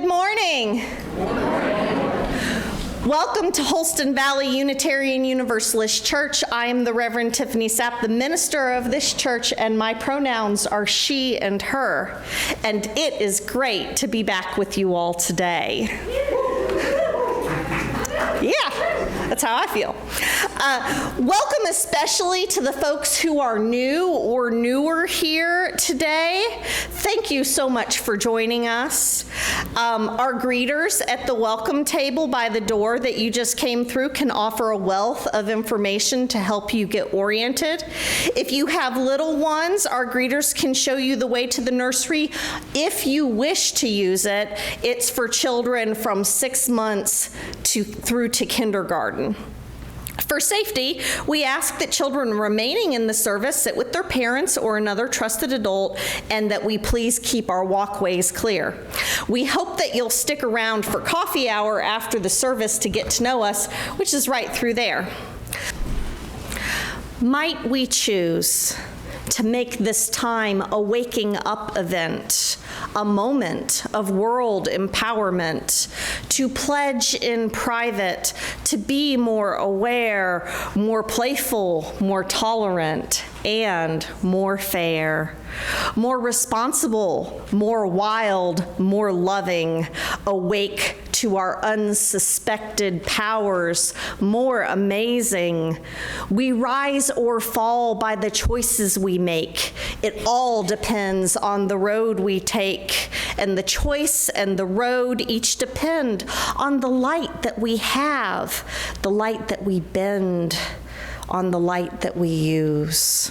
morning. Welcome to Holston Valley Unitarian Universalist Church. I am the Reverend Tiffany Sapp, the minister of this church, and my pronouns are she and her. And it is great to be back with you all today. Yeah, that's how I feel. Welcome especially to the folks who are new or newer here today. Thank you so much for joining us. Our greeters at the welcome table by the door that you just came through can offer a wealth of information to help you get oriented. If you have little ones, our greeters can show you the way to the nursery. If you wish to use it, it's for children from 6 months through to kindergarten. For safety, we ask that children remaining in the service sit with their parents or another trusted adult, and that we please keep our walkways clear. We hope that you'll stick around for coffee hour after the service to get to know us, which is right through there. Might we choose to make this time a waking up event, a moment of world empowerment, to pledge in private to be more aware, more playful, more tolerant, and more fair, more responsible, more wild, more loving, awake to our unsuspected powers, more amazing. We rise or fall by the choices we make. It all depends on the road we take, and the choice and the road each depend on the light that we have, the light that we bend, on the light that we use.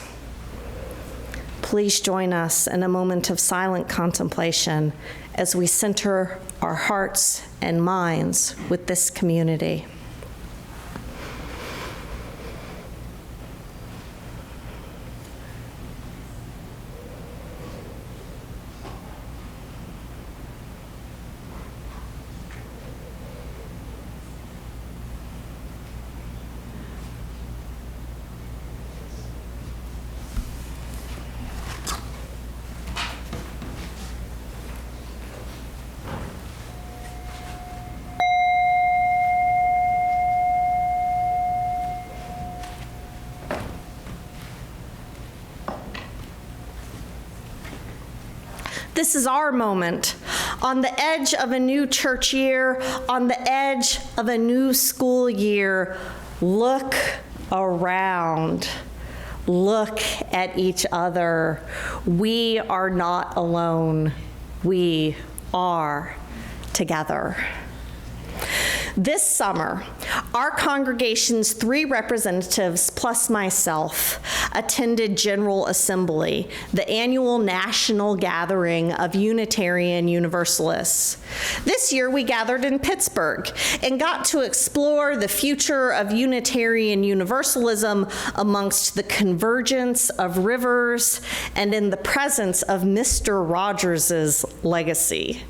Please join us in a moment of silent contemplation as we center our hearts and minds with this community. This is our moment, on the edge of a new church year, on the edge of a new school year. Look around. Look at each other. We are not alone. We are together. This summer, our congregation's 3 representatives plus myself attended General Assembly, the annual national gathering of Unitarian Universalists. This year we gathered in Pittsburgh and got to explore the future of Unitarian Universalism amongst the convergence of rivers and in the presence of Mr. Rogers's legacy.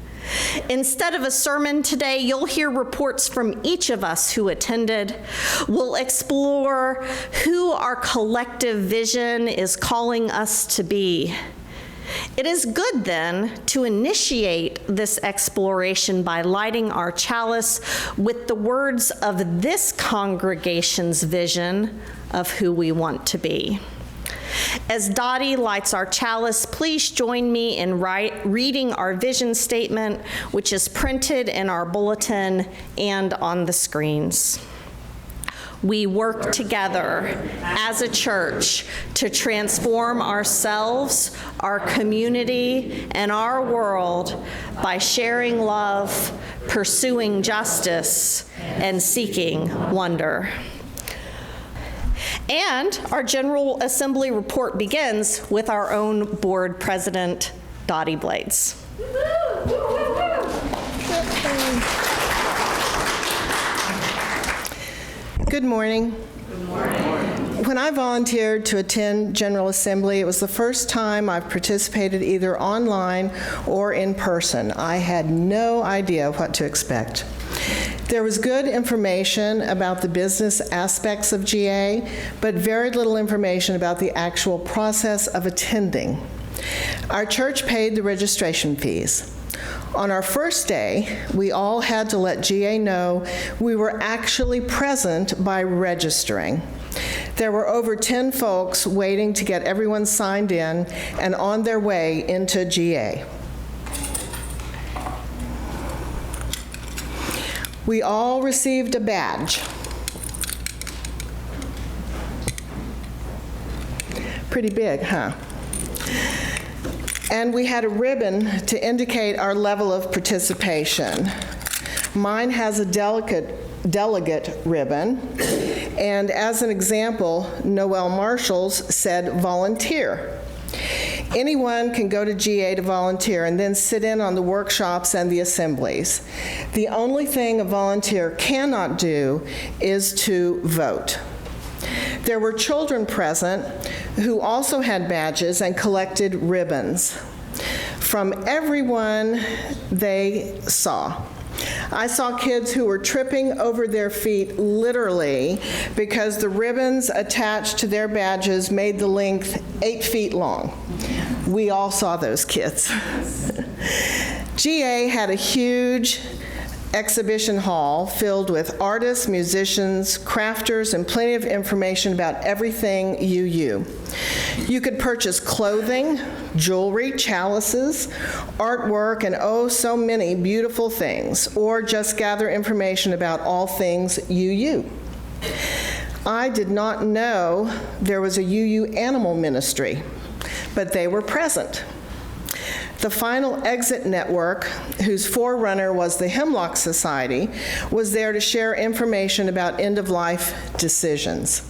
Instead of a sermon today, you'll hear reports from each of us who attended. We'll explore who our collective vision is calling us to be. It is good, then, to initiate this exploration by lighting our chalice with the words of this congregation's vision of who we want to be. As Dottie lights our chalice, please join me in reading our vision statement, which is printed in our bulletin and on the screens. We work together as a church to transform ourselves, our community, and our world by sharing love, pursuing justice, and seeking wonder. And our General Assembly report begins with our own board president, Dottie Blades. Good morning. Good morning. When I volunteered to attend General Assembly, it was the first time I've participated either online or in person. I had no idea what to expect. There was good information about the business aspects of GA, but very little information about the actual process of attending. Our church paid the registration fees. On our first day, we all had to let GA know we were actually present by registering. There were over 10 folks waiting to get everyone signed in and on their way into GA. We all received a badge. Pretty big, huh? And we had a ribbon to indicate our level of participation. Mine has a delegate ribbon, and as an example, Noel Marshall's said volunteer. Anyone can go to GA to volunteer and then sit in on the workshops and the assemblies. The only thing a volunteer cannot do is to vote. There were children present who also had badges and collected ribbons from everyone they saw. I saw kids who were tripping over their feet literally because the ribbons attached to their badges made the length 8 feet long. We all saw those kids. GA had a huge exhibition hall filled with artists, musicians, crafters, and plenty of information about everything UU. You could purchase clothing, jewelry, chalices, artwork, and oh, so many beautiful things, or just gather information about all things UU. I did not know there was a UU animal ministry, but they were present. The Final Exit Network, whose forerunner was the Hemlock Society, was there to share information about end-of-life decisions.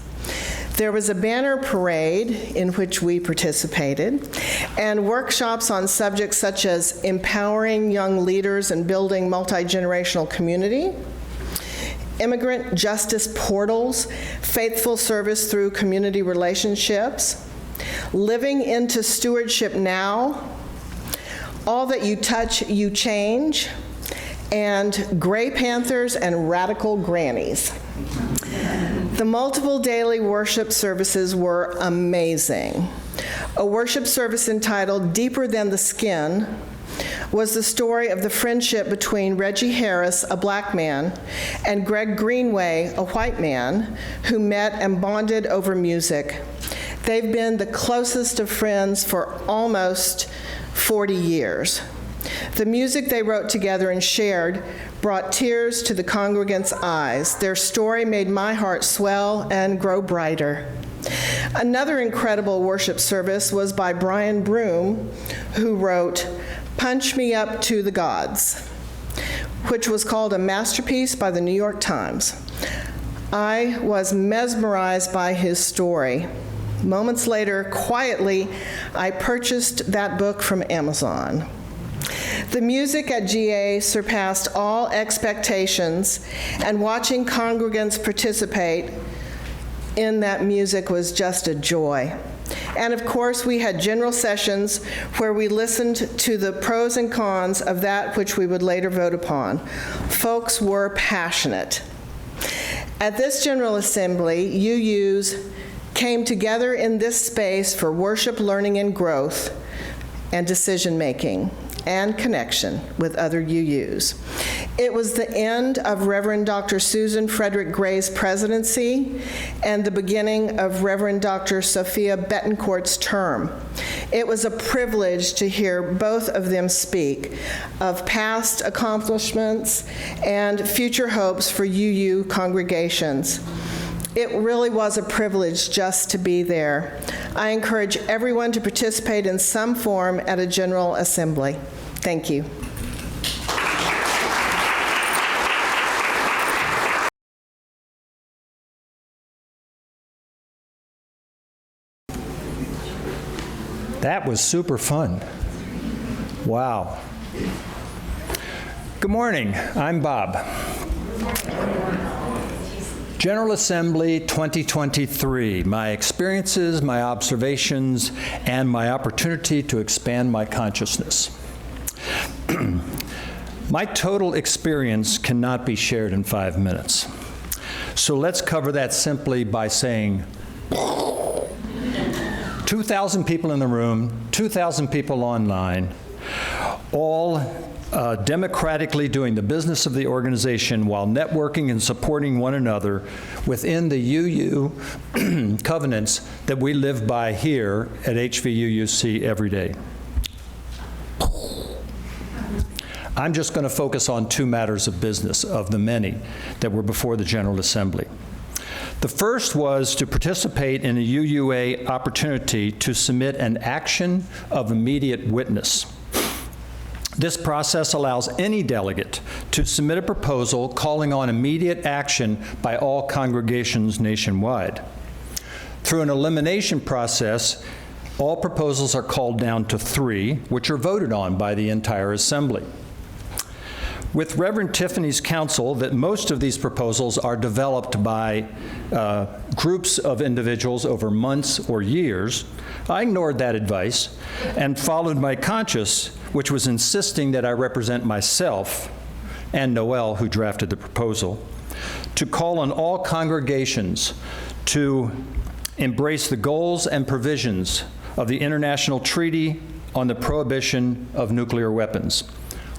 There was a banner parade in which we participated, and workshops on subjects such as empowering young leaders and building multi-generational community, immigrant justice portals, faithful service through community relationships, living into stewardship now, all that you touch, you change, and Gray Panthers and Radical Grannies. The multiple daily worship services were amazing. A worship service entitled Deeper Than the Skin was the story of the friendship between Reggie Harris, a black man, and Greg Greenway, a white man, who met and bonded over music. They've been the closest of friends for almost 40 years. The music they wrote together and shared brought tears to the congregants' eyes. Their story made my heart swell and grow brighter. Another incredible worship service was by Brian Broom, who wrote Punch Me Up to the Gods, which was called a masterpiece by the New York Times. I was mesmerized by his story. Moments later, quietly, I purchased that book from Amazon. The music at GA surpassed all expectations, and watching congregants participate in that music was just a joy. And of course, we had general sessions where we listened to the pros and cons of that which we would later vote upon. Folks were passionate. At this General Assembly, UUs came together in this space for worship, learning, and growth, and decision-making, and connection with other UUs. It was the end of Reverend Dr. Susan Frederick Gray's presidency and the beginning of Reverend Dr. Sophia Betancourt's term. It was a privilege to hear both of them speak of past accomplishments and future hopes for UU congregations. It really was a privilege just to be there. I encourage everyone to participate in some form at a General Assembly. Thank you. That was super fun. Wow. Good morning. I'm Bob. General Assembly 2023, my experiences, my observations, and my opportunity to expand my consciousness. My total experience cannot be shared in 5 minutes. So let's cover that simply by saying 2,000 people in the room, 2,000 people online. all democratically doing the business of the organization while networking and supporting one another within the UU covenants that we live by here at HVUUC every day. I'm just going to focus on two matters of business of the many that were before the General Assembly. The first was to participate in a UUA opportunity to submit an action of immediate witness. This process allows any delegate to submit a proposal calling on immediate action by all congregations nationwide. Through an elimination process, all proposals are called down to 3, which are voted on by the entire assembly. With Reverend Tiffany's counsel that most of these proposals are developed by groups of individuals over months or years, I ignored that advice and followed my conscience, which was insisting that I represent myself and Noel, who drafted the proposal, to call on all congregations to embrace the goals and provisions of the International Treaty on the Prohibition of Nuclear Weapons,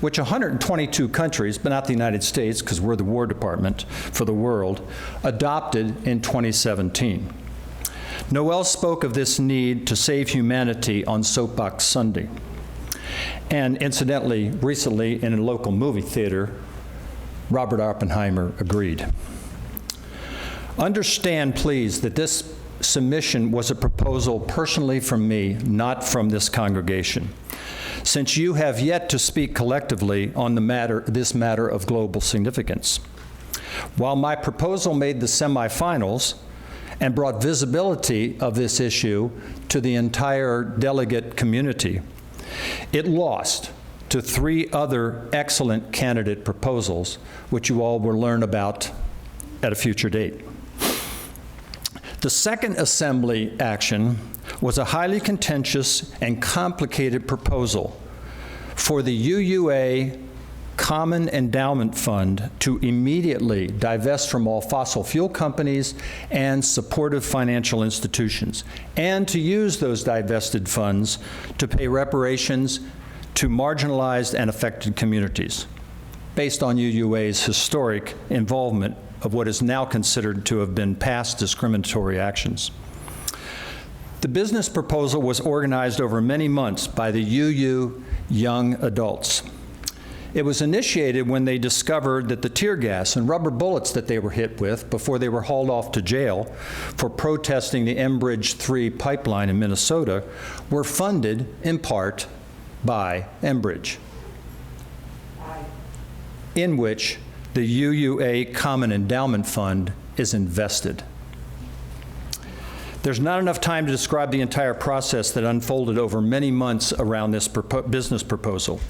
which 122 countries, but not the United States, because we're the War Department for the world, adopted in 2017. Noel spoke of this need to save humanity on Soapbox Sunday. And incidentally, recently in a local movie theater, Robert Oppenheimer agreed. Understand, please, that this submission was a proposal personally from me, not from this congregation, since you have yet to speak collectively on this matter of global significance. While my proposal made the semifinals and brought visibility of this issue to the entire delegate community, it lost to 3 other excellent candidate proposals, which you all will learn about at a future date. The second assembly action was a highly contentious and complicated proposal for the UUA Common Endowment Fund to immediately divest from all fossil fuel companies and supportive financial institutions, and to use those divested funds to pay reparations to marginalized and affected communities, based on UUA's historic involvement of what is now considered to have been past discriminatory actions. The business proposal was organized over many months by the UU young adults. It was initiated when they discovered that the tear gas and rubber bullets that they were hit with before they were hauled off to jail for protesting the Enbridge 3 pipeline in Minnesota were funded in part by Enbridge, in which the UUA Common Endowment Fund is invested. There's not enough time to describe the entire process that unfolded over many months around this business proposal.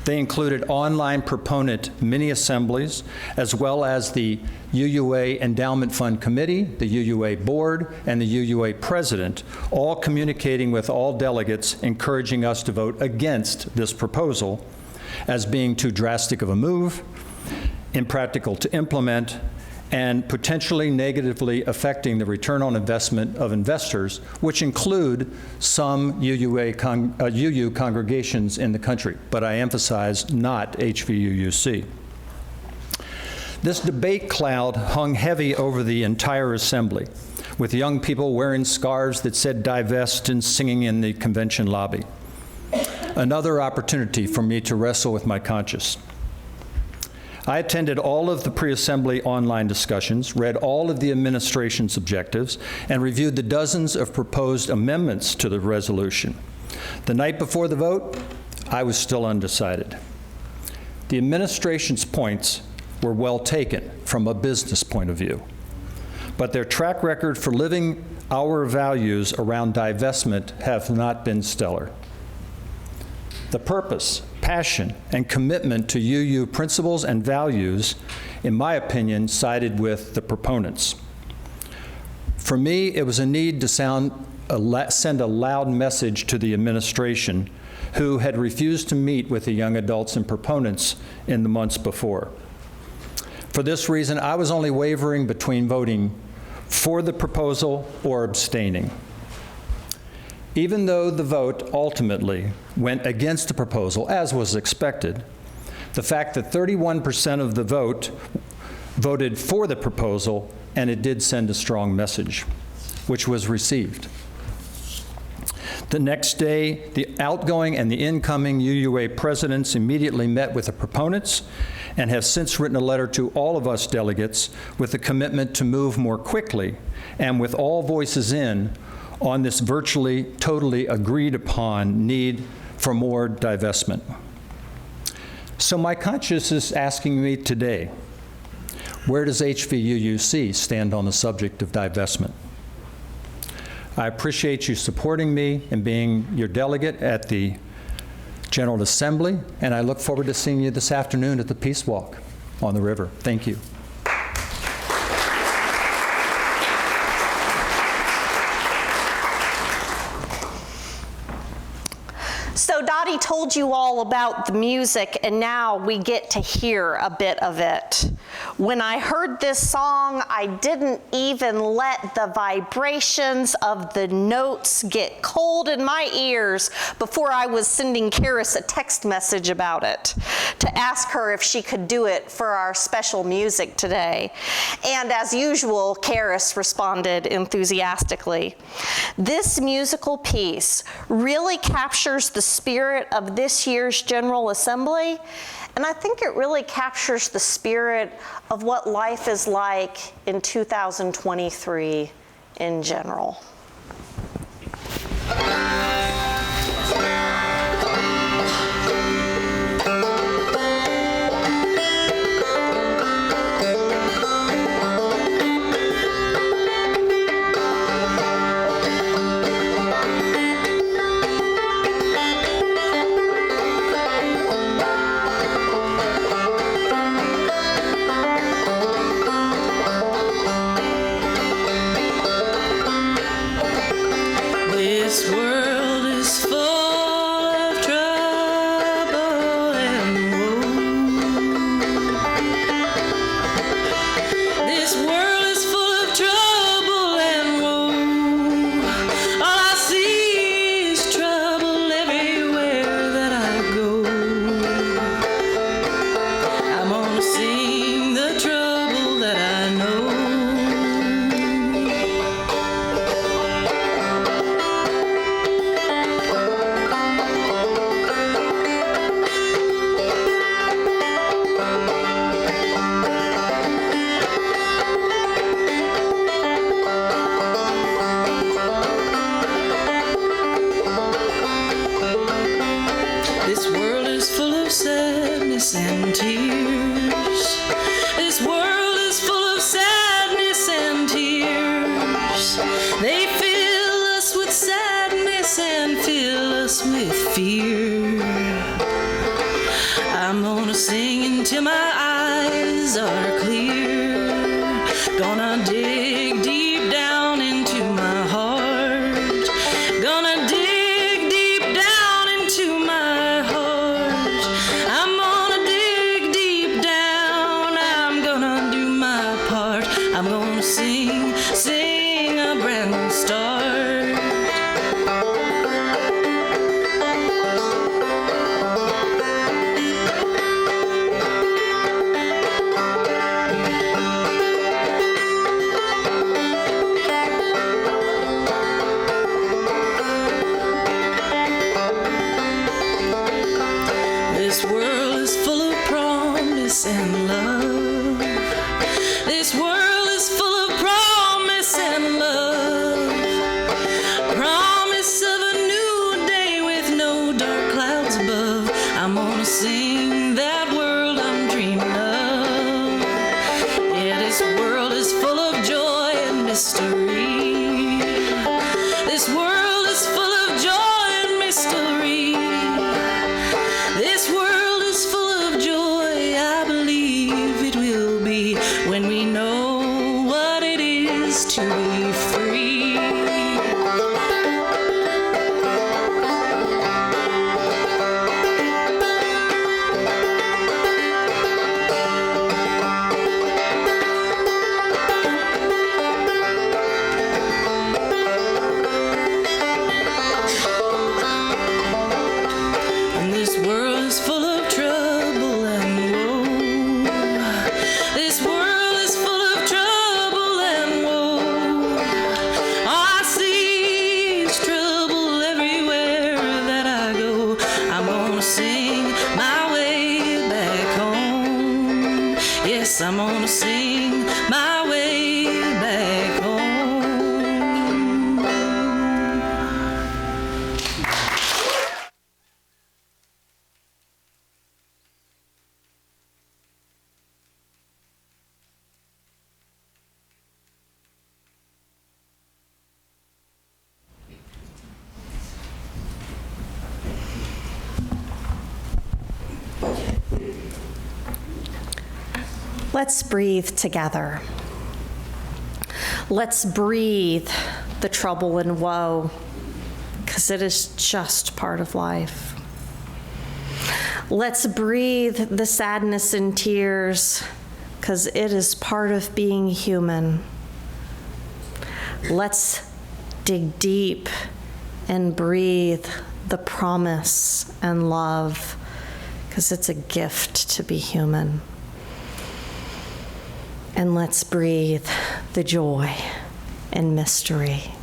They included online proponent mini-assemblies, as well as the UUA Endowment Fund Committee, the UUA Board, and the UUA President, all communicating with all delegates, encouraging us to vote against this proposal as being too drastic of a move, impractical to implement, and potentially negatively affecting the return on investment of investors, which include some UU congregations in the country, but I emphasize not HVUUC. This debate cloud hung heavy over the entire assembly, with young people wearing scarves that said "divest" and singing in the convention lobby. Another opportunity for me to wrestle with my conscience. I attended all of the pre-assembly online discussions, read all of the administration's objectives, and reviewed the dozens of proposed amendments to the resolution. The night before the vote, I was still undecided. The administration's points were well taken from a business point of view, but their track record for living our values around divestment have not been stellar. The purpose, passion, and commitment to UU principles and values, in my opinion, sided with the proponents. For me, it was a need to send a loud message to the administration, who had refused to meet with the young adults and proponents in the months before. For this reason, I was only wavering between voting for the proposal or abstaining. Even though the vote ultimately went against the proposal, as was expected, the fact that 31% of the vote voted for the proposal, and it did send a strong message, which was received. The next day, the outgoing and the incoming UUA presidents immediately met with the proponents and have since written a letter to all of us delegates with a commitment to move more quickly and with all voices in on this virtually totally agreed upon need for more divestment. So my conscience is asking me today, where does HVUUC stand on the subject of divestment? I appreciate you supporting me and being your delegate at the General Assembly, and I look forward to seeing you this afternoon at the Peace Walk on the river. Thank you. So Dottie told you all about the music, and now we get to hear a bit of it. When I heard this song, I didn't even let the vibrations of the notes get cold in my ears before I was sending Karis a text message about it to ask her if she could do it for our special music today. And as usual, Karis responded enthusiastically. This musical piece really captures the spirit of this year's General Assembly, and I think it really captures the spirit of what life is like in 2023 in general. This world is full of trouble and woe. This world is full of trouble and woe. All I see is trouble everywhere that I go. I'm gonna sing the trouble that I know. This world is full of sadness and tears. This world is full of sadness and tears. They fill us with sadness and fill us with fear. I'm gonna sing until my eyes are clear. Gonna dig deep down into my heart. Gonna dig deep down into my heart. I'm gonna dig deep down. I'm gonna do my part. I'm gonna sing, sing a brand new start. This world is full of promise and love. This world is full of promise and love. Promise of a new day with no dark clouds above. I'm gonna sing that world I'm dreaming of. Yeah, this world is full of joy and mystery. This world is full of joy and mystery. This world is full of joy, I believe it will be when we know what it is to be free. gonna sing my way back home. Let's breathe together. Let's breathe the trouble and woe, because it is just part of life. Let's breathe the sadness and tears, because it is part of being human. Let's dig deep and breathe the promise and love, because it's a gift to be human. And let's breathe the joy and mystery.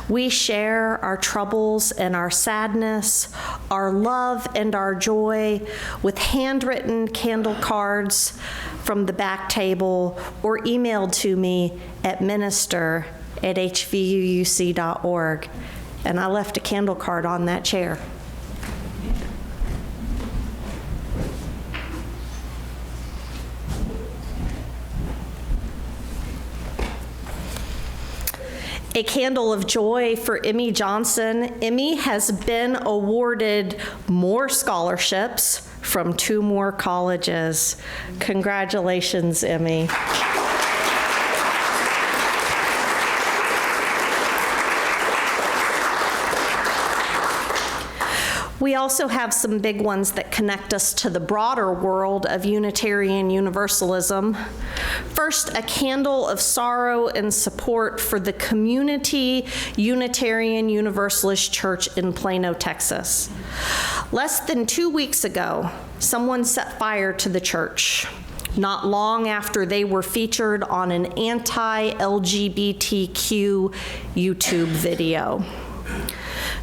We share our troubles and our sadness, our love and our joy with handwritten candle cards from the back table or emailed to me at minister@hvuuc.org. And I left a candle card on that chair. A candle of joy for Emmy Johnson. Emmy has been awarded more scholarships from 2 more colleges. Congratulations, Emmy. We also have some big ones that connect us to the broader world of Unitarian Universalism. First, a candle of sorrow and support for the Community Unitarian Universalist Church in Plano, Texas. Less than 2 weeks ago, someone set fire to the church, not long after they were featured on an anti-LGBTQ YouTube video.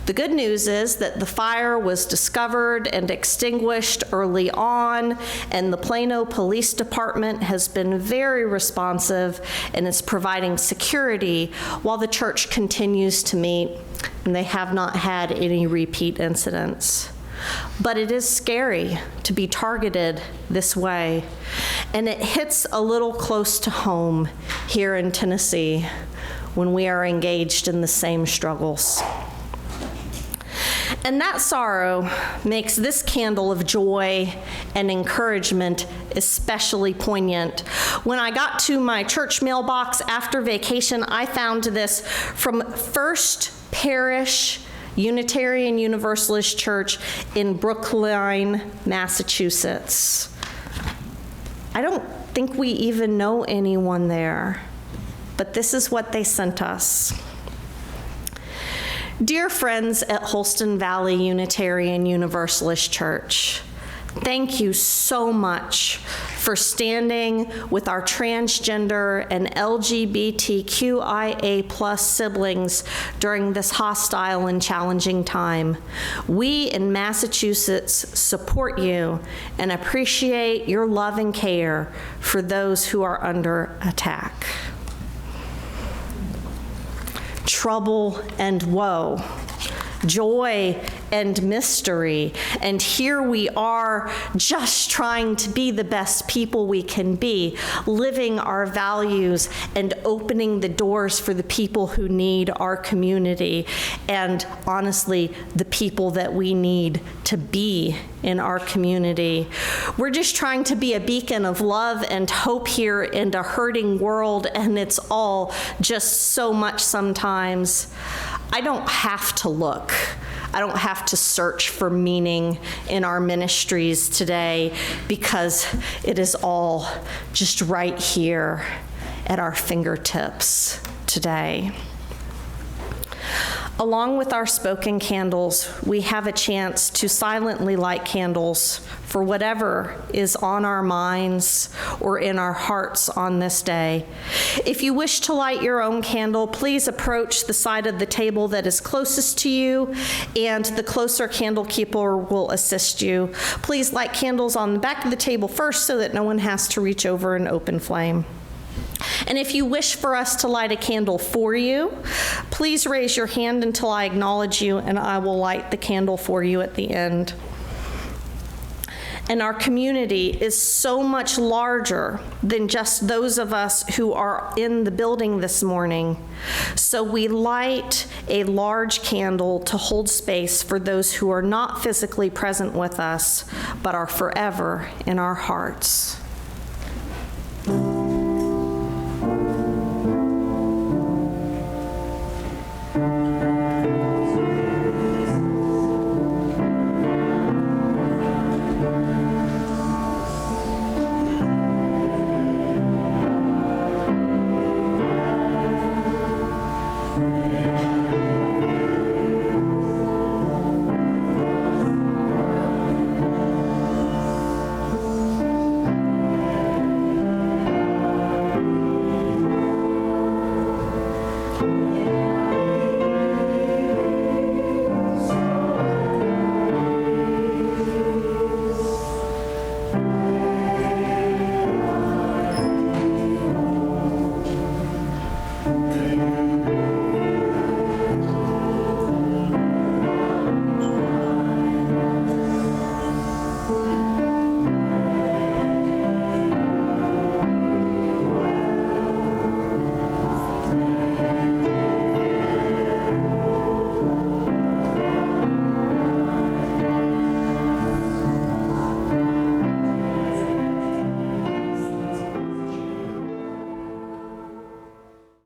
The good news is that the fire was discovered and extinguished early on, and the Plano Police Department has been very responsive and is providing security while the church continues to meet, and they have not had any repeat incidents. But it is scary to be targeted this way, and it hits a little close to home here in Tennessee when we are engaged in the same struggles. And that sorrow makes this candle of joy and encouragement especially poignant. When I got to my church mailbox after vacation, I found this from First Parish Unitarian Universalist Church in Brookline, Massachusetts. I don't think we even know anyone there, but this is what they sent us. Dear friends at Holston Valley Unitarian Universalist Church, thank you so much for standing with our transgender and LGBTQIA+ siblings during this hostile and challenging time. We in Massachusetts support you and appreciate your love and care for those who are under attack. Trouble and woe, joy and mystery, and here we are just trying to be the best people we can be, living our values and opening the doors for the people who need our community, and honestly, the people that we need to be in our community. We're just trying to be a beacon of love and hope here in a hurting world, and it's all just so much sometimes. I don't have to look. I don't have to search for meaning in our ministries today because it is all just right here at our fingertips today. Along with our spoken candles, we have a chance to silently light candles for whatever is on our minds or in our hearts on this day. If you wish to light your own candle, please approach the side of the table that is closest to you, and the closer candle keeper will assist you. Please light candles on the back of the table first so that no one has to reach over and open flame. And if you wish for us to light a candle for you, please raise your hand until I acknowledge you, and I will light the candle for you at the end. And our community is so much larger than just those of us who are in the building this morning. So we light a large candle to hold space for those who are not physically present with us, but are forever in our hearts.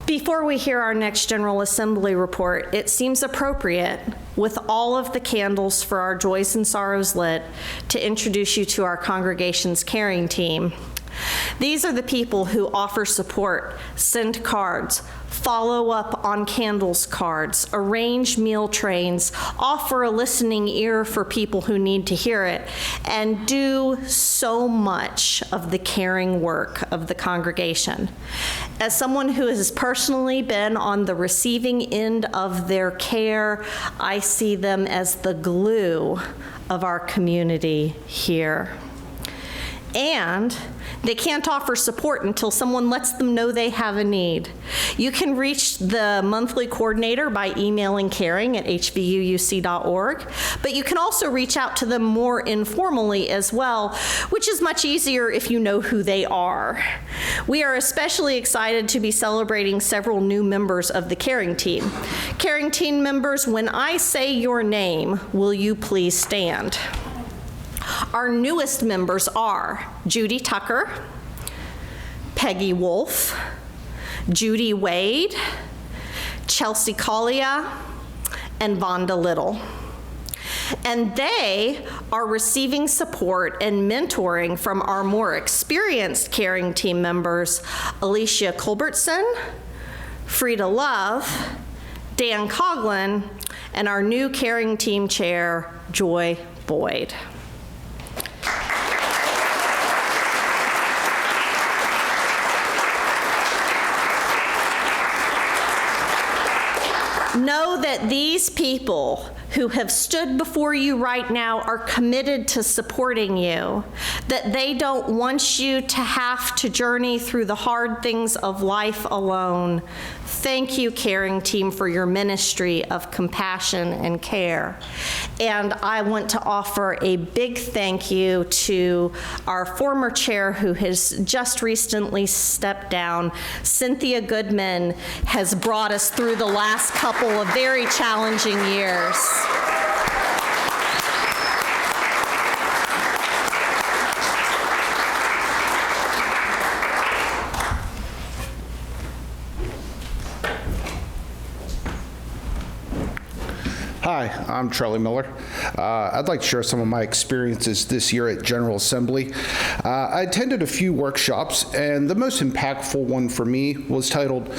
Before we hear our next General Assembly report, it seems appropriate, with all of the candles for our joys and sorrows lit, to introduce you to our congregation's caring team. These are the people who offer support, send cards, follow up on candles cards, arrange meal trains, offer a listening ear for people who need to hear it, and do so much of the caring work of the congregation. As someone who has personally been on the receiving end of their care, I see them as the glue of our community here. And they can't offer support until someone lets them know they have a need. You can reach the monthly coordinator by emailing caring@hvuuc.org, but you can also reach out to them more informally as well, which is much easier if you know who they are. We are especially excited to be celebrating several new members of the caring team. Caring team members, when I say your name, will you please stand? Our newest members are Judy Tucker, Peggy Wolf, Judy Wade, Chelsea Collia, and Vonda Little. And they are receiving support and mentoring from our more experienced caring team members, Alicia Culbertson, Frida Love, Dan Coughlin, and our new caring team chair, Joy Boyd. Know that these people who have stood before you right now are committed to supporting you, that they don't want you to have to journey through the hard things of life alone. Thank you, caring team, for your ministry of compassion and care. And I want to offer a big thank you to our former chair who has just recently stepped down. Cynthia Goodman has brought us through the last couple of very challenging years. Hi, I'm Charlie Miller. I'd like to share some of my experiences this year at General Assembly. I attended a few workshops, and the most impactful one for me was titled,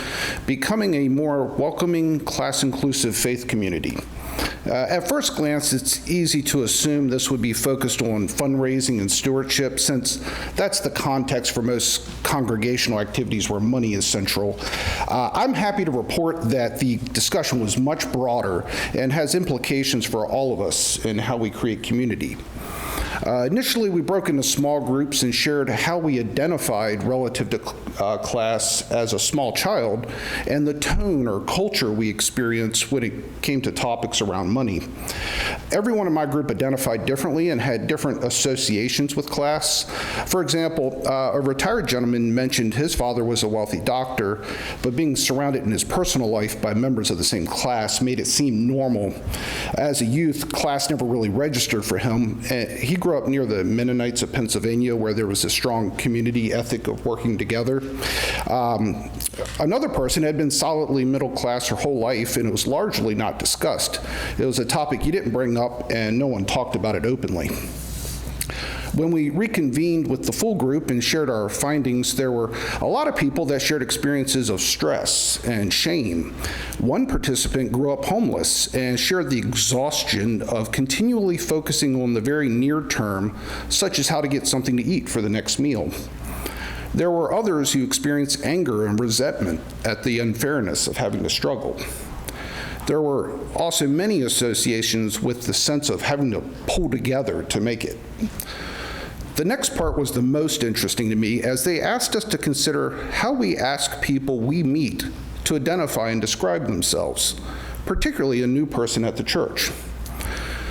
Becoming a More Welcoming, Class-Inclusive Faith Community. At first glance, it's easy to assume this would be focused on fundraising and stewardship, since that's the context for most congregational activities where money is central. I'm happy to report that the discussion was much broader and has implications for all of us in how we create community. Initially, we broke into small groups and shared how we identified relative to class as a small child and the tone or culture we experienced when it came to topics around money. Everyone in my group identified differently and had different associations with class. For example, a retired gentleman mentioned his father was a wealthy doctor, but being surrounded in his personal life by members of the same class made it seem normal. As a youth, class never really registered for him. He grew up near the Mennonites of Pennsylvania, where there was a strong community ethic of working together. Another person had been solidly middle class her whole life, and it was largely not discussed. It was a topic you didn't bring up, and no one talked about it openly. When we reconvened with the full group and shared our findings, there were a lot of people that shared experiences of stress and shame. One participant grew up homeless and shared the exhaustion of continually focusing on the very near term, such as how to get something to eat for the next meal. There were others who experienced anger and resentment at the unfairness of having to struggle. There were also many associations with the sense of having to pull together to make it. The next part was the most interesting to me, as they asked us to consider how we ask people we meet to identify and describe themselves, particularly a new person at the church.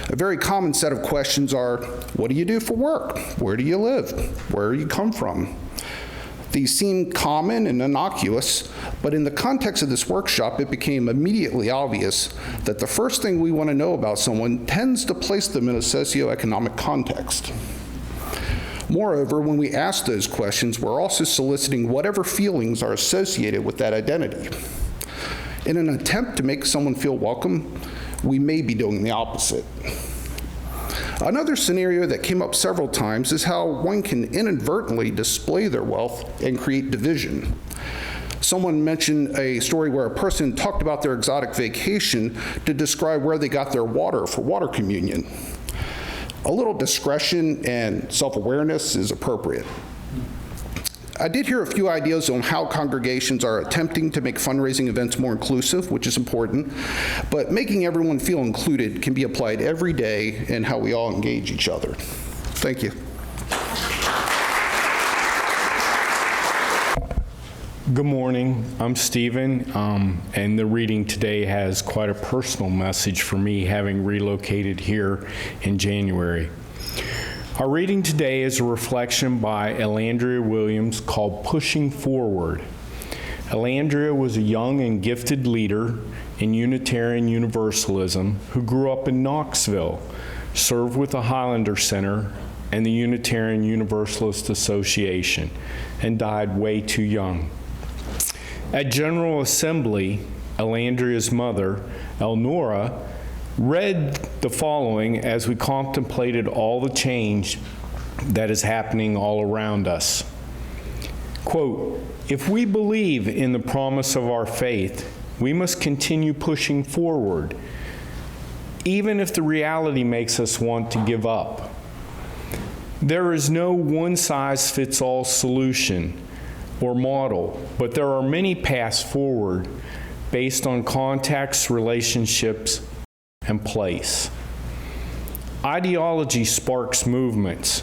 A very common set of questions are, what do you do for work? Where do you live? Where do you come from? These seem common and innocuous, but in the context of this workshop, it became immediately obvious that the first thing we want to know about someone tends to place them in a socioeconomic context. Moreover, when we ask those questions, we're also soliciting whatever feelings are associated with that identity. In an attempt to make someone feel welcome, we may be doing the opposite. Another scenario that came up several times is how one can inadvertently display their wealth and create division. Someone mentioned a story where a person talked about their exotic vacation to describe where they got their water for water communion. A little discretion and self-awareness is appropriate. I did hear a few ideas on how congregations are attempting to make fundraising events more inclusive, which is important, but making everyone feel included can be applied every day in how we all engage each other. Thank you. Good morning, I'm Stephen, and the reading today has quite a personal message for me, having relocated here in January. Our reading today is a reflection by Elandria Williams called Pushing Forward. Elandria was a young and gifted leader in Unitarian Universalism who grew up in Knoxville, served with the Highlander Center and the Unitarian Universalist Association, and died way too young. At General Assembly, Elandria's mother, Elnora, read the following as we contemplated all the change that is happening all around us. Quote, "If we believe in the promise of our faith, we must continue pushing forward, even if the reality makes us want to give up. There is no one-size-fits-all solution or model, but there are many paths forward based on contexts, relationships, and place. Ideology sparks movements,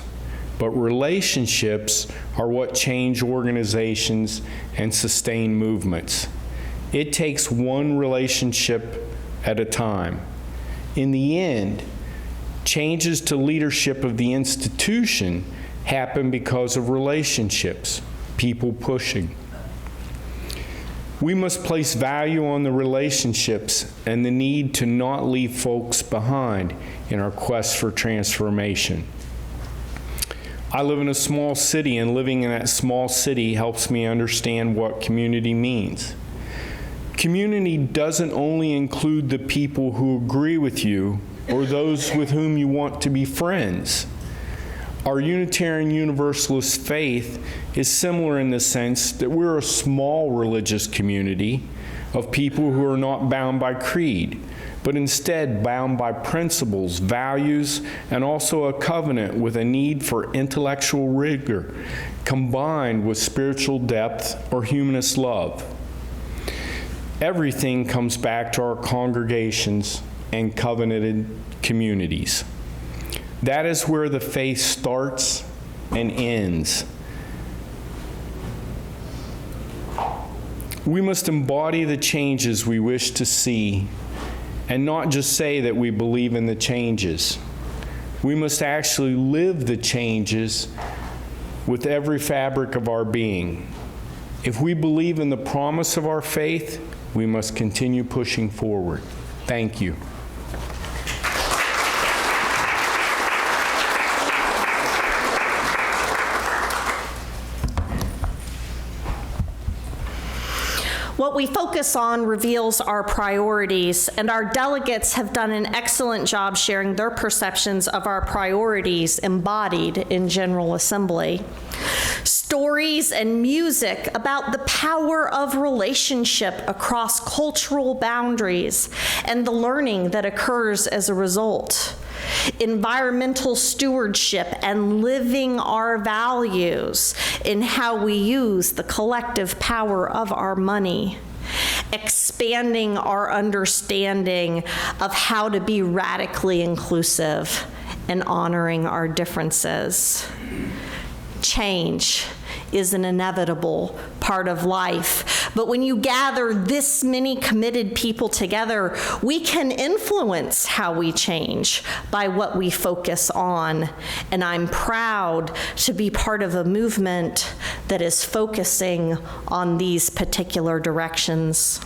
but relationships are what change organizations and sustain movements. It takes one relationship at a time. In the end, changes to leadership of the institution happen because of relationships, people pushing. We must place value on the relationships and the need to not leave folks behind in our quest for transformation. I live in a small city, and living in that small city helps me understand what community means. Community doesn't only include the people who agree with you or those with whom you want to be friends. Our Unitarian Universalist faith is similar in the sense that we're a small religious community of people who are not bound by creed, but instead bound by principles, values, and also a covenant with a need for intellectual rigor, combined with spiritual depth or humanist love. Everything comes back to our congregations and covenanted communities. That is where the faith starts and ends. We must embody the changes we wish to see and not just say that we believe in the changes. We must actually live the changes with every fabric of our being. If we believe in the promise of our faith, we must continue pushing forward. Thank you. What we focus on reveals our priorities, and our delegates have done an excellent job sharing their perceptions of our priorities embodied in General Assembly. Stories and music about the power of relationship across cultural boundaries and the learning that occurs as a result. Environmental stewardship and living our values in how we use the collective power of our money. Expanding our understanding of how to be radically inclusive and honoring our differences. Change is an inevitable part of life. But when you gather this many committed people together, we can influence how we change by what we focus on. And I'm proud to be part of a movement that is focusing on these particular directions.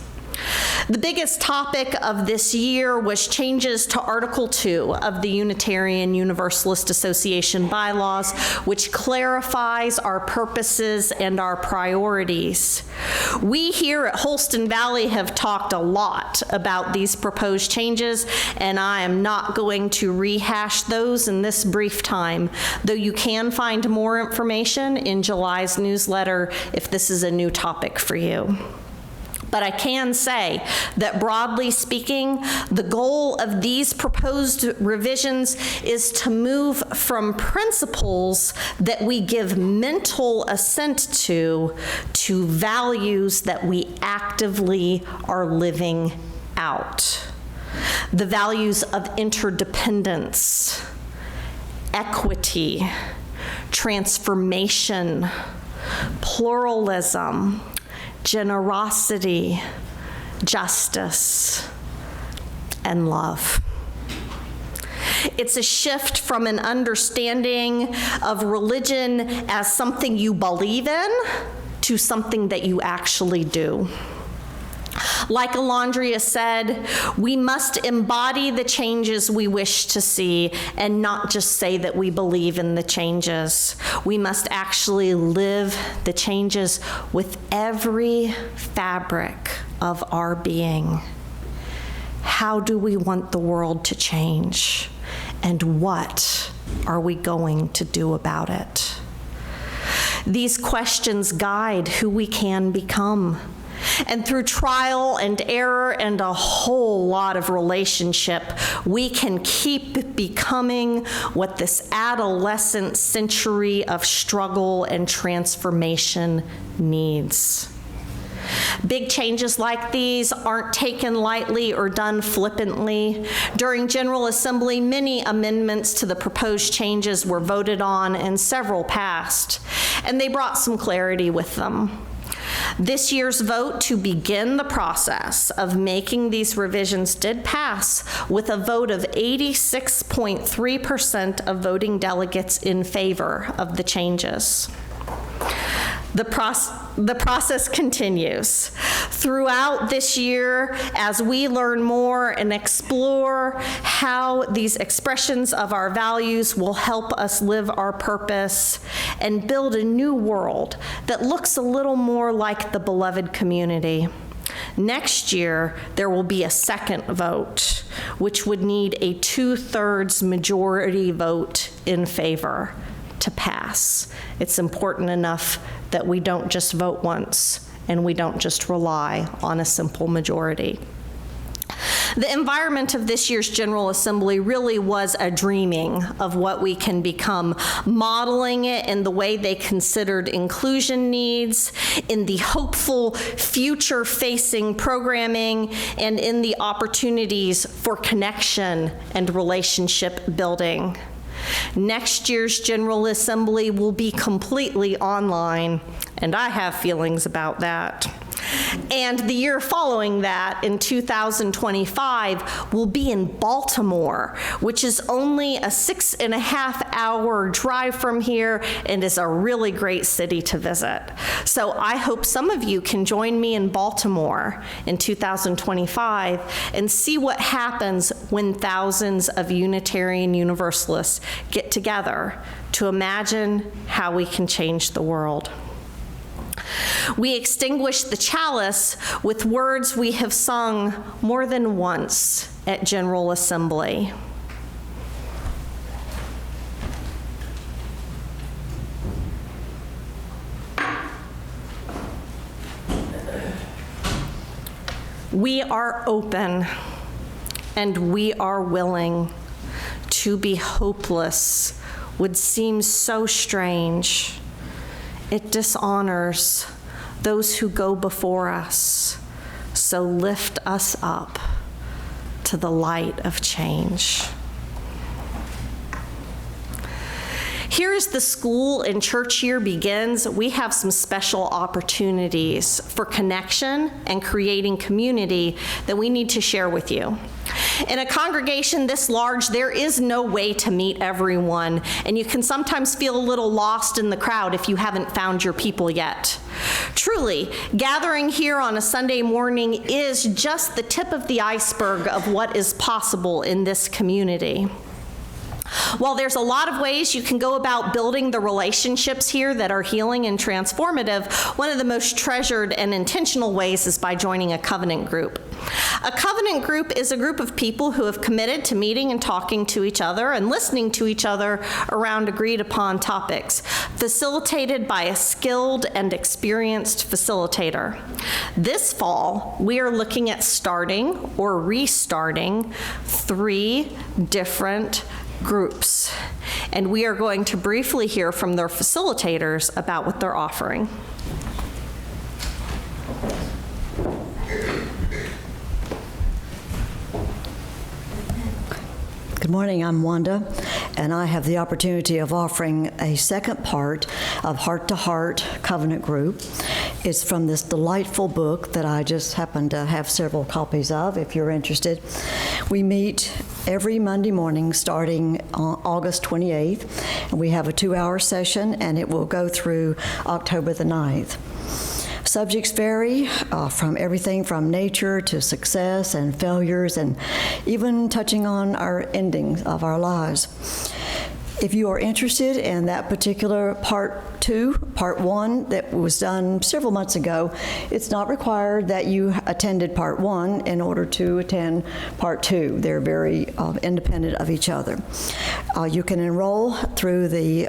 The biggest topic of this year was changes to Article 2 of the Unitarian Universalist Association bylaws, which clarifies our purposes and our priorities. We here at Holston Valley have talked a lot about these proposed changes, and I am not going to rehash those in this brief time, though you can find more information in July's newsletter if this is a new topic for you. But I can say that broadly speaking, the goal of these proposed revisions is to move from principles that we give mental assent to values that we actively are living out. The values of interdependence, equity, transformation, pluralism, generosity, justice, and love. It's a shift from an understanding of religion as something you believe in to something that you actually do. Like Alondria said, we embody the changes we wish to see and not just say that we believe in the changes. We must actually live the changes with every fabric of our being. How do we want the world to change? And what are we going to do about it? These questions guide who we can become. And through trial and error and a whole lot of relationship, we can keep becoming what this adolescent century of struggle and transformation needs. Big changes like these aren't taken lightly or done flippantly. During General Assembly, many amendments to the proposed changes were voted on and several passed, and they brought some clarity with them. This year's vote to begin the process of making these revisions did pass with a vote of 86.3% of voting delegates in favor of the changes. The process continues. Throughout this year, as we learn more and explore how these expressions of our values will help us live our purpose and build a new world that looks a little more like the beloved community. Next year, there will be a second vote, which would need a 2/3 majority vote in favor to pass. It's important enough that we don't just vote once and we don't just rely on a simple majority. The environment of this year's General Assembly really was a dreaming of what we can become, modeling it in the way they considered inclusion needs, in the hopeful future-facing programming, and in the opportunities for connection and relationship building. Next year's General Assembly will be completely online, and I have feelings about that. And the year following that, in 2025, will be in Baltimore, which is only a 6.5-hour drive from here and is a really great city to visit. So I hope some of you can join me in Baltimore in 2025 and see what happens when thousands of Unitarian Universalists get together to imagine how we can change the world. We extinguish the chalice with words we have sung more than once at General Assembly. We are open and we are willing. To be hopeless would seem so strange. It dishonors those who go before us. So lift us up to the light of change. Here as the school and church year begins, we have some special opportunities for connection and creating community that we need to share with you. In a congregation this large, there is no way to meet everyone, and you can sometimes feel a little lost in the crowd if you haven't found your people yet. Truly, gathering here on a Sunday morning is just the tip of the iceberg of what is possible in this community. While there's a lot of ways you can go about building the relationships here that are healing and transformative, one of the most treasured and intentional ways is by joining a covenant group. A covenant group is a group of people who have committed to meeting and talking to each other and listening to each other around agreed upon topics, facilitated by a skilled and experienced facilitator. This fall, we are looking at starting or restarting 3 different groups, and we are going to briefly hear from their facilitators about what they're offering. Good morning, I'm Wanda, and I have the opportunity of offering a second part of Heart to Heart Covenant Group. It's from this delightful book that I just happen to have several copies of, if you're interested. We meet every Monday morning starting on August 28th, and we have a 2-hour session, and it will go through October the 9th. Subjects vary from everything from nature to success and failures, and even touching on our endings of our lives. If you are interested in that particular part 1 that was done several months ago, it's not required that you attended part 1 in order to attend part 2. They're very independent of each other. You can enroll through the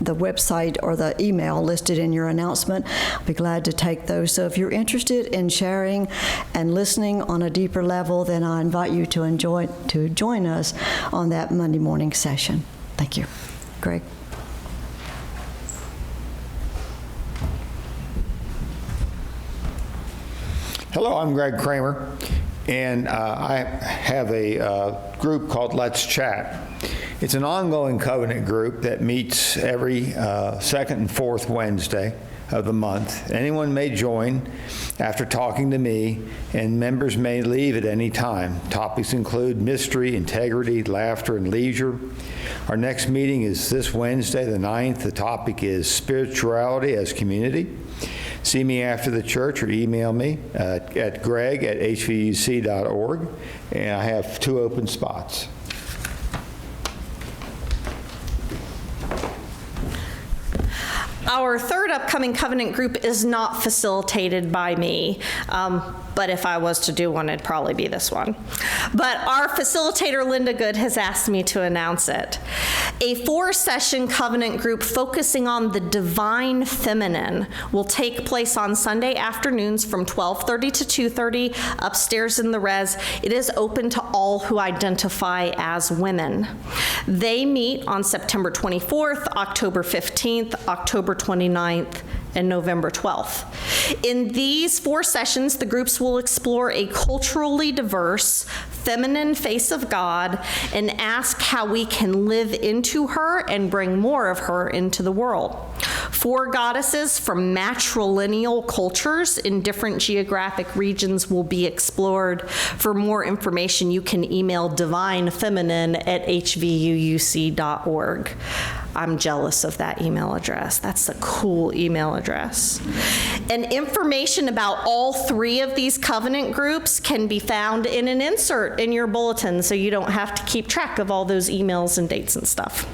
website or the email listed in your announcement. I'll be glad to take those. So if you're interested in sharing and listening on a deeper level, then I invite you to join us on that Monday morning session. Thank you. Greg. Hello, I'm Greg Kramer, and I have a group called Let's Chat. It's an ongoing covenant group that meets every second and fourth Wednesday of the month. Anyone may join after talking to me, and members may leave at any time. Topics include mystery, integrity, laughter, and leisure. Our next meeting is this Wednesday, the 9th. The topic is spirituality as community. See me after the church or email me at greg@hvuc.org, and I have 2 open spots. Our third upcoming covenant group is not facilitated by me, but if I was to do one, it'd probably be this one. But our facilitator, Linda Good, has asked me to announce it. A 4-session covenant group focusing on the divine feminine will take place on Sunday afternoons from 12:30 to 2:30 upstairs in the res. It is open to all who identify as women. They meet on September 24th, October 15th, October 29th, and November 12th. In these 4 sessions, the groups will explore a culturally diverse, feminine face of God and ask how we can live into her and bring more of her into the world. 4 goddesses from matrilineal cultures in different geographic regions will be explored. For more information, you can email divinefeminine@hvuuc.org. I'm jealous of that email address. That's a cool email address. And information about all 3 of these covenant groups can be found in an insert in your bulletin, so you don't have to keep track of all those emails and dates and stuff.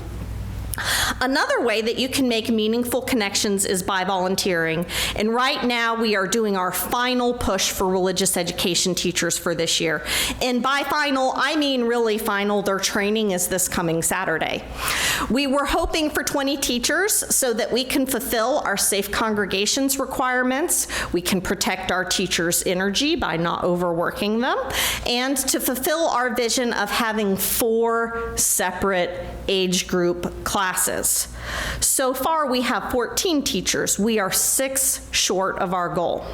Another way that you can make meaningful connections is by volunteering. And right now we are doing our final push for religious education teachers for this year. And by final, I mean really final. Their training is this coming Saturday. We were hoping for 20 teachers so that we can fulfill our safe congregations requirements. We can protect our teachers' energy by not overworking them, and to fulfill our vision of having 4 separate age group classes. So far, we have 14 teachers. We are 6 short of our goal.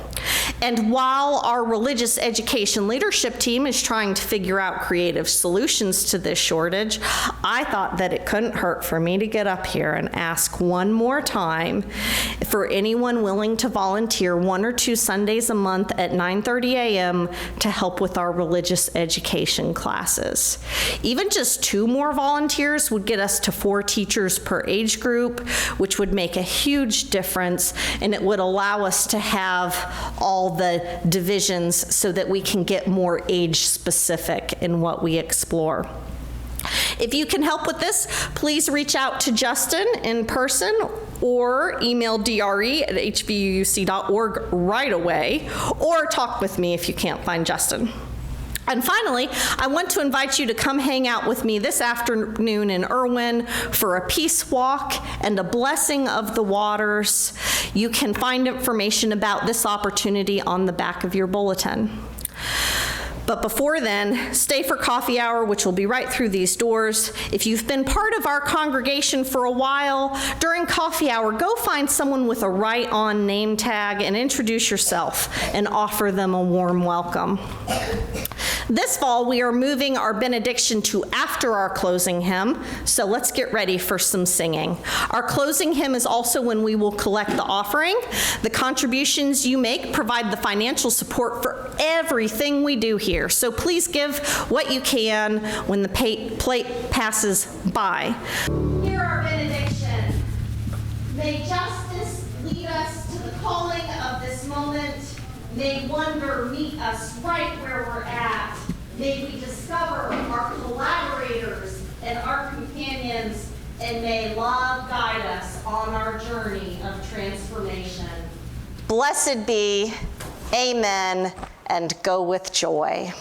And while our religious education leadership team is trying to figure out creative solutions to this shortage, I thought that it couldn't hurt for me to get up here and ask one more time for anyone willing to volunteer 1 or 2 Sundays a month at 9:30 a.m. to help with our religious education classes. Even just 2 more volunteers would get us to 4 teachers per age group, which would make a huge difference, and it would allow us to have all the divisions so that we can get more age specific in what we explore. If you can help with this, please reach out to Justin in person or email dre@hvuuc.org right away, or talk with me if you can't find Justin. And finally, I want to invite you to come hang out with me this afternoon in Irwin for a peace walk and a blessing of the waters. You can find information about this opportunity on the back of your bulletin. But before then, stay for coffee hour, which will be right through these doors. If you've been part of our congregation for a while, during coffee hour, go find someone with a right on name tag and introduce yourself and offer them a warm welcome. This fall, we are moving our benediction to after our closing hymn, so let's get ready for some singing. Our closing hymn is also when we will collect the offering. The contributions you make provide the financial support for everything we do here, so please give what you can when the plate passes by. Hear our benediction. May justice lead us to the calling of this moment. May wonder meet us right where we're at. May we discover our collaborators and our companions, and may love guide us on our journey of transformation. Blessed be, amen, and go with joy.